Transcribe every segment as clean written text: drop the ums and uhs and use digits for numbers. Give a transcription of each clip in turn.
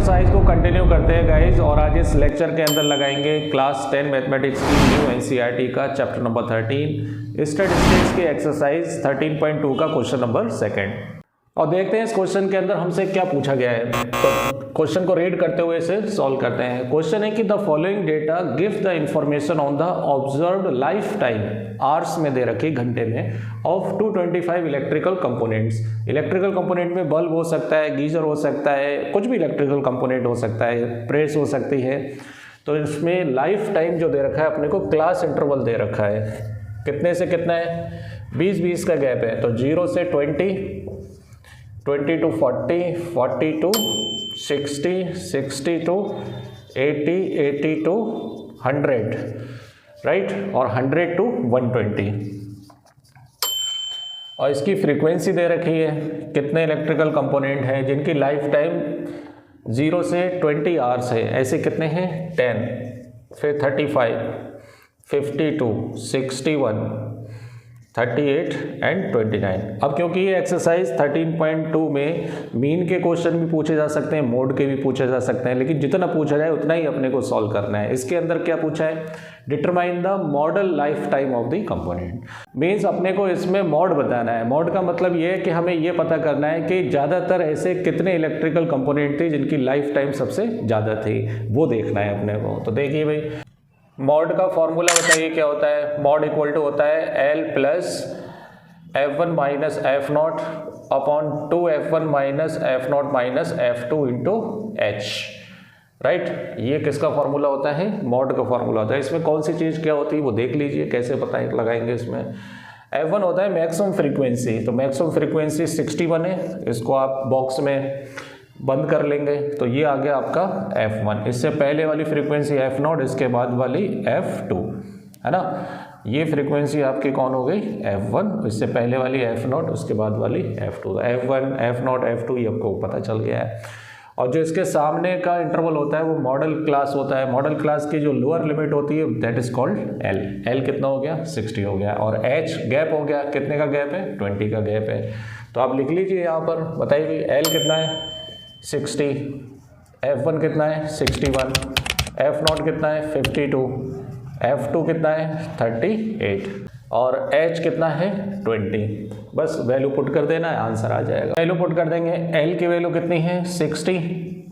Exercise को continue करते हैं गाइज, और आज इस लेक्चर के अंदर लगाएंगे क्लास 10 मैथमेटिक्स की न्यू एनसीईआरटी का चैप्टर नंबर 13 स्टैटिस्टिक्स की एक्सरसाइज 13.2 का क्वेश्चन नंबर 2 और देखते हैं इस क्वेश्चन के अंदर हमसे क्या पूछा गया है। तो क्वेश्चन को रीड करते हुए इसे सॉल्व करते हैं। क्वेश्चन है कि the following data give the information on the observed life time, hours में दे रखी घंटे में, of 225 electrical components. Electrical component में बल्ब हो सकता है, गीजर हो सकता है, कुछ भी इलेक्ट्रिकल कंपोनेंट हो सकता है, प्रेस हो सकती है। तो इसमें लाइफ टाइम जो दे रखा है अपने को क्लास इंटरवल दे रखा है, कितने से कितना है, 20-20 का गैप है। तो 0 से 20 to 40, 40 to 60, 60 to 80, 80 to 100, right, और 100 to 120। और इसकी फ्रीक्वेंसी दे रखी है, कितने इलेक्ट्रिकल कंपोनेंट हैं जिनकी लाइफ टाइम 0 से 20 आवर्स है। ऐसे कितने हैं, 10, फिर 35, 52, 61, 38 एंड 29। अब क्योंकि ये एक्सरसाइज 13.2 में मीन के क्वेश्चन भी पूछे जा सकते हैं, मोड के भी पूछे जा सकते हैं, लेकिन जितना पूछा जाए उतना ही अपने को सॉल्व करना है। इसके अंदर क्या पूछा है, determine the model life time of the component. Means अपने को इसमें मॉड बताना है। मॉड का मतलब ये है कि हमें ये पता करना है कि ज़्यादातर ऐसे कितने इलेक्ट्रिकल कंपोनेंट थे जिनकी लाइफ टाइम सबसे ज़्यादा थी, वो देखना है अपने को। तो देखिए भाई, मॉड का फॉर्मूला बताइए क्या होता है। मॉड इक्वल टू होता है L plus F1 minus F0 upon 2F1 minus F0 minus F2 into H, right. ये किसका फॉर्मूला होता है, मॉड का फॉर्मूला होता है। इसमें कौन सी चीज़ क्या होती है वो देख लीजिए, कैसे पता लगाएंगे। इसमें F1 होता है मैक्सिमम फ्रीक्वेंसी, तो मैक्सिमम फ्रीक्वेंसी 61 है, इसको आप बॉक्स में बंद कर लेंगे। तो ये आ गया आपका F1। इससे पहले वाली फ्रीक्वेंसी F0, इसके बाद वाली F2, है ना। ये फ्रीक्वेंसी आपकी कौन हो गई, F1, इससे पहले वाली F0, उसके बाद वाली F2। F1, F0, F2 ये आपको पता चल गया है। और जो इसके सामने का इंटरवल होता है वो मॉडल क्लास होता है। मॉडल क्लास की जो लोअर लिमिट होती है that is called L। L कितना हो गया, 60 हो गया। और H गैप हो गया, कितने का गैप है, 20 का गैप है। तो आप लिख लीजिए यहाँ पर, बताइए L कितना है, 60, F1 कितना है, 61, F0 कितना है, 52, F2 कितना है, 38, और H कितना है, 20। बस वैल्यू पुट कर देना है, आंसर आ जाएगा। वैल्यू पुट कर देंगे, L की वैल्यू कितनी है, 60,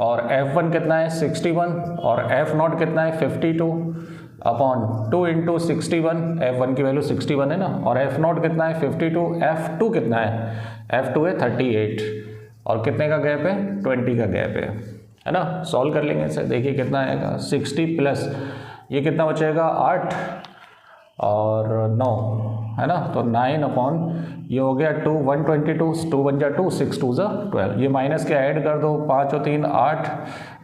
और F1 कितना है, 61, और F0 कितना है, 52 अपॉन 2 इंटू 61। F1 की वैल्यू 61 है ना, और F0 कितना है, 52, F2 कितना है, F2 है 38, और कितने का गैप है, 20 का गैप है ना। सॉल्व कर लेंगे इसे, देखिए कितना आएगा, 60 प्लस ये कितना बचेगा, 8 और 9, है ना। तो 9 अपॉन ये हो गया 2, 122, 2 1 जा 2, 6 2 जा 12। ये माइनस के ऐड कर दो, 5 और 3 8,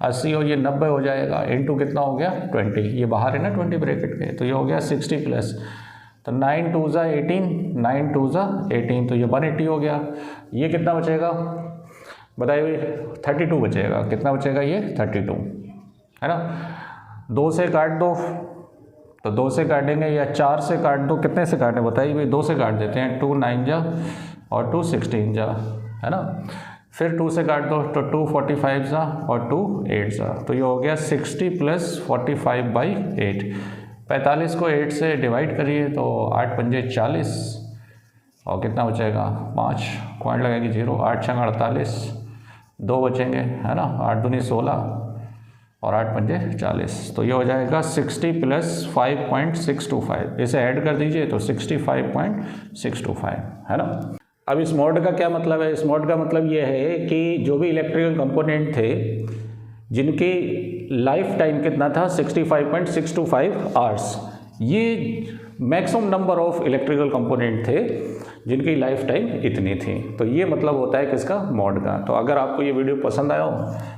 80 और ये 90 हो जाएगा। इंटू कितना हो गया, 20, ये बाहर है ना 20 ब्रैकेट के, तो ये हो गया 60 प्लस, तो 9 2 जा 18, 9 2 जा 18, तो ये 180 हो गया। ये कितना बचेगा बताइए, 32 बचेगा। कितना बचेगा, ये 32, है ना। 2 से काट दो, तो 2 से काटेंगे, या 4 से काट दो, कितने से काटें बताइए भाई, 2 से काट देते हैं। 2 9 जा और 2 16 जा, है ना। फिर 2 से काट दो, तो 2 45 जा और 2 8 जा, तो ये हो गया 60 प्लस 45/8। 45 को 8 से डिवाइड करिए तो 8 पंजे 40, और कितना बचेगा, 5 पॉइंट लगाएंगे 0, 8 6 48, 2 बचेंगे, है ना, 8 दूनी 16 और 8 पंजे 40। तो ये हो जाएगा 60 प्लस 5.625, इसे ऐड कर दीजिए तो 65.625, है ना। अब इस मॉड का क्या मतलब है, इस मॉड का मतलब ये है कि जो भी इलेक्ट्रिकल कंपोनेंट थे जिनकी लाइफ टाइम कितना था, 65.625 आवर्स, ये maximum number of electrical component थे जिनकी लाइफ टाइम इतनी थी। तो ये मतलब होता है किसका, मॉड का। तो अगर आपको ये वीडियो पसंद आया हो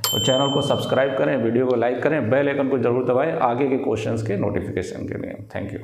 तो चैनल को सब्सक्राइब करें, वीडियो को लाइक करें, बेल आइकन को जरूर दबाएं आगे के क्वेश्चंस के नोटिफिकेशन के लिए। Thank you.